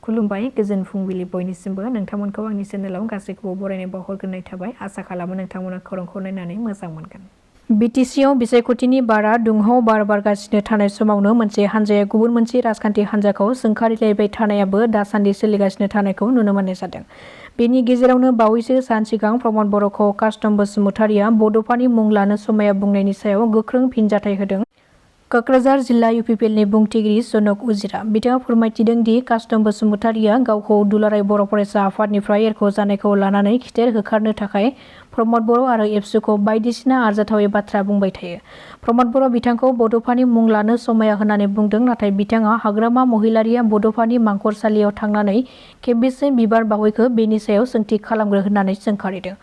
खुलुमबाय गोजोन फुंबिलि बयनिसिमबो नोंथांमोनखौ आंनि चेनेलाव गासैखौबो बरायनाय बावहरग्रोनाय थाबाय आसा खालामो नोंथांमोना खौरांखौ नायनानै मोजां मोनगोन। बिटिसिआव बिसायख'थिनि बारा दुंहाव बार बारगासिनो थानाय समावनो मोनसे हान्जाया गुबुन मोनसे राजखान्थि हान्जाखौ सोंखारिलायबाय थानायाबो दासान्दि सोलिगासिनो थानायखौ नुनो मोननाय जादों। बेनि गेजेरावनो बावैसो सान सिगां प्रमद बर'खौ कास्टम बसुमतारिया बड'फानि मुं लानो समाया बुंनायनि सायाव गोख्रों फिनजाथाय होदों। क'क्राझार जिल्ला इउपिपिएलनि बुंथिगिरि जनक उजिरा बिथाङा फोरमायथिदों दि कास्टम बसुमतारिया गावखौ दुलाराय बर' फरायसा आफादनिफ्राय एरख'जानायखौ लानानै खिथेर होखारनो थाखाय प्रमद बर' आरो एबसुखौ बायदिसिना आरजाथावै बाथ्रा बुंबाय थायो। प्रमद बर' बिथांखौ बड'फानि मुं लानो समाया होननानै बुंदों, नाथाय बिथाङा हाग्रामा महिलारिया बड'फानि मांखरसालियाव थांनानै खेबबेसे बिबार बावैखो बेनि सायाव सोंथि खालामग्रो होननानै सोंखारिदों।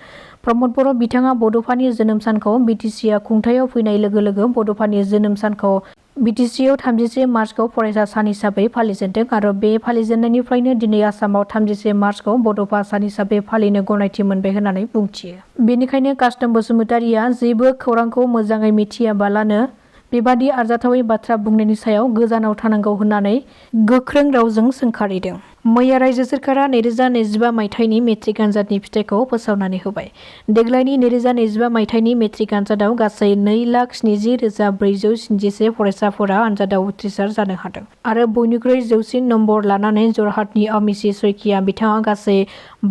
प्रमद बर' बिथाङा बड'फानि जोनोम सानखौ बिटिसिआ खुंथायाव फैनाय लोगो लोगो बड'फानि जोनोम सानखौ बिटिसिआव 31 मार्चखौ फरायसा सान हिसाबै फालिजेनदों आरो बे फालिजेननायनिफ्रायनो दिनै आसामाव 31 मार्चखौ बड'फा सान हिसाबै फालिनो गनायथि मोनबाय होननानै बुंथियो। बेनिखायनो कास्टम बसुमतारिया जेबो खौरांखौ मोजाङै मिथियाबालानो बेबादि आरजाथावै बाथ्रा बुंनायनि सायाव गोजानाव थानांगौ होननानै गोख्रों रावजों सोंखारिदों। मैया रायजो सोरखारा 2025 मायथाइनि मेट्रिक आनजादनि फिथाइखौ फोसावनानै होबाय। देग्लायनि 2025 मायथाइनि मेट्रिक आनजादाव गासै 2,70,471 फरायसाफोरा आनजादाव उथ्रिसार जानो हादों आरो बयनिख्रुइ जौसिन नम्बर लानानै जरहाटनि अमिसी सयकिया बिथाङा गासै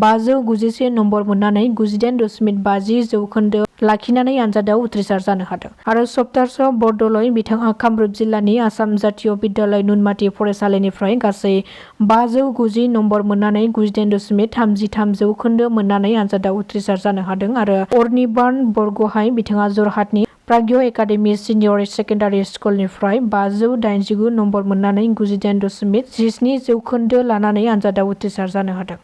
591 नम्बर मोननानै 98.50% लाखिनानै आनजादाव उथ्रिसार जानो हादों आरो सप्तार्ष बरदलै बिथाङा कामरुप जिल्लानि आसाम जातीय बिद्यालय नुनमाटि फरायसालिनिफ्राय गासै 590 नम्बर मोननानै 99.33% मोननानै आनजादाव उथ्रिसार जानो हादों आरो अरनिबार्न बरग'हाय बिथाङा जरहाटनि प्राज्ञ एकाडेमि सिनियर सेकेन्डारि स्कुलनिफ्राय 589 नम्बर मोननानै 98.17% लानानै आनजादाव उथ्रिसार जानो हादों।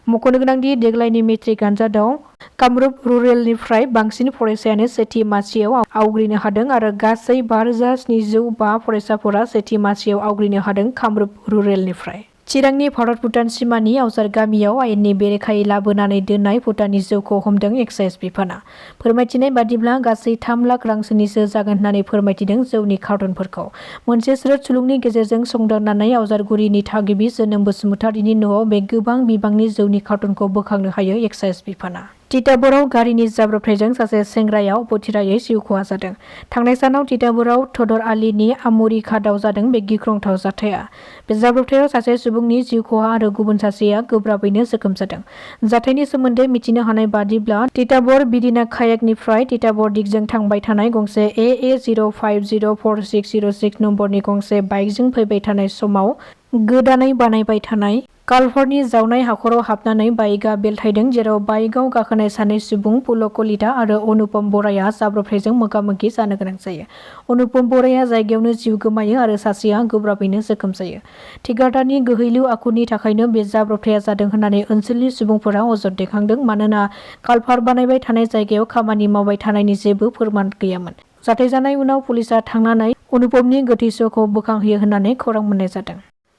मख'नो गोनांदि देग्लायनि मेट्रिक आनजादाव कामरुप रुरेलनिफ्राय बांसिन फरायसायानो सेथि मासियाव आवग्रिनो हादों आरो गासै 5,705 फरायसाफोरा सेथि मासियाव आवग्रिनो हादों कामरुप रुरेलनिफ्राय। चिरांनि भारत-भुटान सिमानि आवजार गामियाव आयेननि बेरेखायै लाबोनानै दोननाय भुटाननि जौखौ हमदों एक्साइज बिफाना। फोरमायथिनाय बादिब्ला गासै 3 लाख रांसोनिसो जागोन होननानै फोरमायथिदों जौनि कार्टनफोरखौ। मोनसे स्रोद सुलुंनि गेजेरजों संदाननानै आवजारगुरिनि थागिबि जोनोम बसुमतारिनि न'आव बे गोबां बिबांनि जौनि कार्टनखौ बोखांनो हायो एक्साइज बिफाना। तिताबराव गारिनि जाब्रबथायजों सासे सेंग्राया अबथिरायै जिउ खहा जादों। थांनाय सानाव तिताबराव थदर आलीनि आमुरी घाटआव जादों बे गिख्रंथाव जाथाया। बे जाब्रबथायाव सासे सुबुंनि जिउ खहा आरो गुबुन सासेया गोब्राबैनो जोखोम जादों। जाथायनि सोमोन्दै मिथिनो हानाय बादिब्ला तिताबर बिदिना खायाकनिफ्राय तिताबर दिगजों थांबाय थानाय गंसे AA05046006 नम्बरनि गंसे बाइकजों फैबाय थानाय समाव गोदानै बानायबाय थानाय कालभारनि जावनाय हाखराव हाबनानै बाइकआ बेलथायदों, जेराव बाइकआव गाखोनाय सानै सुबुं पुलक कलिता आरो अनुपम बराया जाब्रबथायजों मोगा-मोगि जानो गोनां जायो। अनुपम बराया जायगायावनो जिउ गोमायो आरो सासेया गोब्राबैनो जोखोम जायो। थिकादारनि गोहैलु आखुनि थाखायनो बे जाब्रबथाया जादों होननानै ओनसोलनि सुबुंफोरा अजद दैखांदों, मानोना कालभार बानायबाय थानाय जायगायाव खामानि मावबाय थानायनि जेबो फोरमान गैयामोन। जाथाय जानाय उनाव पुलिसआ थांनानै अनुपमनि गोथै-सहखौ बोखांहोयो होननानै खौरां मोननाय जादों।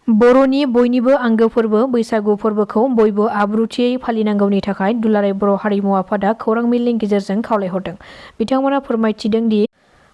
बर'नि बयनिबो आंगो फोरबो बैसागु फोरबोखौ बयबो आब्रुथियै फालिनांगौनि थाखाय दुलाराय बर' हारिमु आफादा खौरां मेलनि गेजेरजों खावलायहरदों। बिथांमोना फोरमायथिदों दि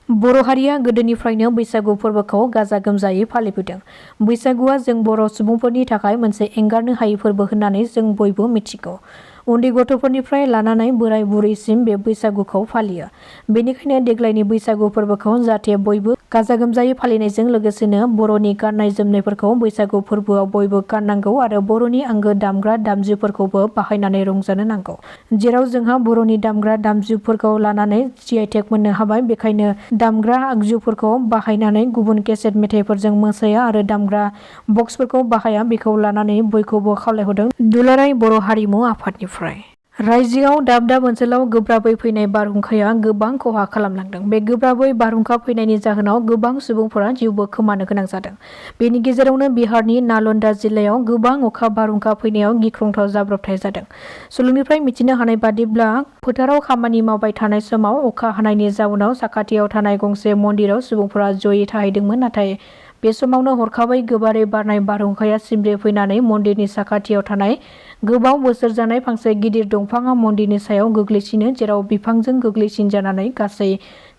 बर' हारिया गोदोनिफ्रायनो बैसागु फोरबोखौ गाजा-गोमजायै फालिबोदों। बैसागुआ जों बर' सुबुंफोरनि थाखाय मोनसे एंगारनो हायै फोरबो होननानै जों बयबो मिथिगौ। उन्दै गथ'फोरनिफ्राय लानानै बोराय-बुरैसिम बे बैसागुखौ फालियो। बेनिखायनो देग्लायनि बैसागु फोरबोखौ जाहाथे बयबो गाजा-गोमजायै फालिनायजों लोगोसेनो बर'नि गाननाय-जोमनायफोरखौ बैसागु फोरबोआव बयबो गाननांगौ आरो बर'नि आंगो दामग्रा दामजुफोरखौबो बाहायनानै रंजानो नांगौ। जेराव जोंहा बर'नि दामग्रा दामजुफोरखौ लानानै GI टेग मोननो हाबाय, बेखायनो दामग्रा आगजुफोरखौ बाहायनानै गुबुन केसेट मेथाइफोरजों मोसाया आरो दामग्रा बक्सफोरखौ बाहाया, बेखौ लानानै बयखौबो खावलायहरदों दुलाराय बर' हारिमु आफादनिफ्राय। रायजोआव दाब दाब ओनसोलाव गोब्राबै फैनाय बारहुंखाया गोबां खहा खालामलांदों। बे गोब्राबै बारहुंखा फैनायनि जाहोनाव गोबां सुबुंफोरा जिउबो खोमानो गोनां जादों। बेनि गेजेरावनो बिहारनि नालन्दा जिल्लायाव गोबां अखा बारहुंखा फैनायाव गिख्रंथाव जाब्रबथाय जादों। सुलुंनिफ्राय मिथिनो हानाय बादिब्ला फोथाराव खामानि मावबाय थानाय समाव अखा हानायनि जाउनाव साखाथियाव थानाय गंसे मन्दिराव सुबुंफोरा जयै थाहैदोंमोन, नाथाय बे समावनो हरखाबै गोबारै बारनाय बारहुंखाया सिमब्रे फैनानै मन्दिरनि साखाथियाव थानाय गोबाव बोसोर जानाय फांसे गिदिर दंफाङा मन्दिरनि सायाव गोग्लैसिनो, जेराव बिफांजों गोग्लैसिन जानानै गासै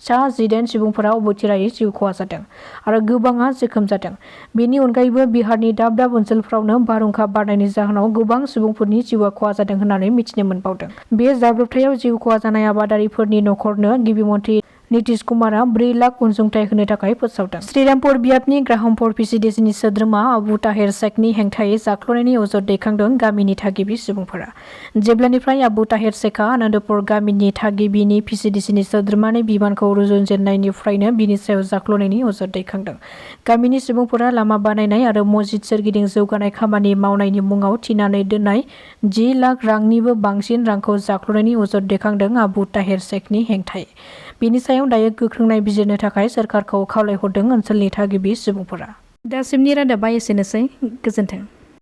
सा 18 सुबुंफोरा अबथिरायै जिउ खहा जादों आरो गोबाङा जोखोम जादों। बेनि अनगायैबो बिहारनि दाब दाब ओनसोलफ्रावनो बारहुंखा बारनायनि जाहोनाव गोबां सुबुंफोरनि जिउआ खहा जादों होननानै मिथिनो मोनबावदों। बे जाब्रबथायाव जिउ खहा जानाय आबादारिफोरनि नखरनो गिबि मन्थ्रि नितिश कुमारआ 4 लाख अनसुंथाइ होनो थाखाय फोसावदों। श्रीरामपुर बियाबनि ग्राहमपुर पिसिडिसिनि सोद्रोमा आबु ताहेर शेखनि हेंथायै जाख्ल'नायनि अजद दैखांदों गामिनि थागिबि सुबुंफोरा। जेब्लानिफ्राय आबु ताहेर शेखआ आनन्दपुर गामिनि थागिबिनि पिसिडिसिनि सोद्रोमानि बिबानखौ रुजुनजेननायनिफ्रायनो बिनि सायाव जाख्ल'नायनि अजद दैखांदों। गामिनि सुबुंफोरा लामा बानायनाय आरो मस्जिद सोरगिदिं जौगानाय खामानि मावनायनि मुङाव थिनानै दोननाय 10 लाख रांनिबो बांसिन रांखौ जाख्ल'नायनि अजद दैखांदों आबु ताहेर शेखनि हेंथायै। बेनि सायाव दायो गोख्रों नायबिजिरनो थाखाय सोरखारखौ खावलायहरदों ओनसोलनि थागिबि सुबुंफोरा। दासिमनि रादाबा एसेनोसै। गोजोन्थों।